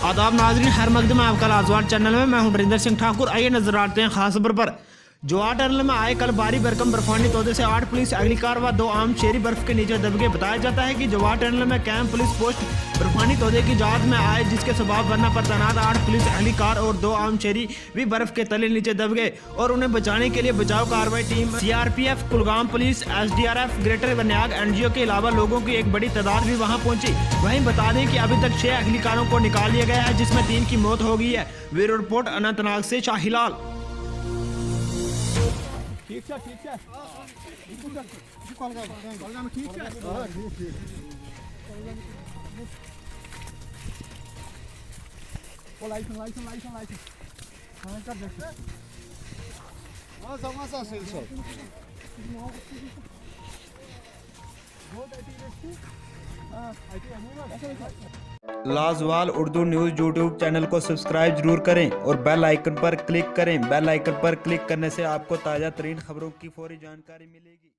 आदाब नाजरीन, हर मकदम में आपका लाजवाब चैनल में मैं हूं नरेंद्र सिंह ठाकुर। आइए नजर आते हैं खास खबर पर। जवाहर टनल में आए कल भारी भरकम बर्फानी तोदे से 8 पुलिस एहलकार व 2 आम शहरी बर्फ के नीचे दब गए। बताया जाता है कि जवाहर टनल में कैंप पुलिस पोस्ट बर्फानी तोदे की जांच में आए, जिसके सबब बनना पर तैनात 8 पुलिस एहलकार और 2 आम शहरी भी बर्फ के तले नीचे दब गए और उन्हें बचाने के लिए बचाव कार्रवाई team CRPF, Kulgam police, SDRF, greater वन्याग NGO के अलावा लोगों की एक बड़ी तादाद भी वहां पहुंची। वहीं बता दें कि अभी तक 6 एहलकारों को निकाल लिया गया है, जिसमें 3 की मौत हो गई है। ब्यूरो रिपोर्ट अनंतनाग से शाहीलाल। ठीक है ठीक है लाजवाल उर्दू न्यूज़ यूट्यूब चैनल को सब्सक्राइब जरूर करें और बेल आइकन पर क्लिक करें। बेल आइकन पर क्लिक करने से आपको ताज़ा तरीन खबरों की फौरी जानकारी मिलेगी।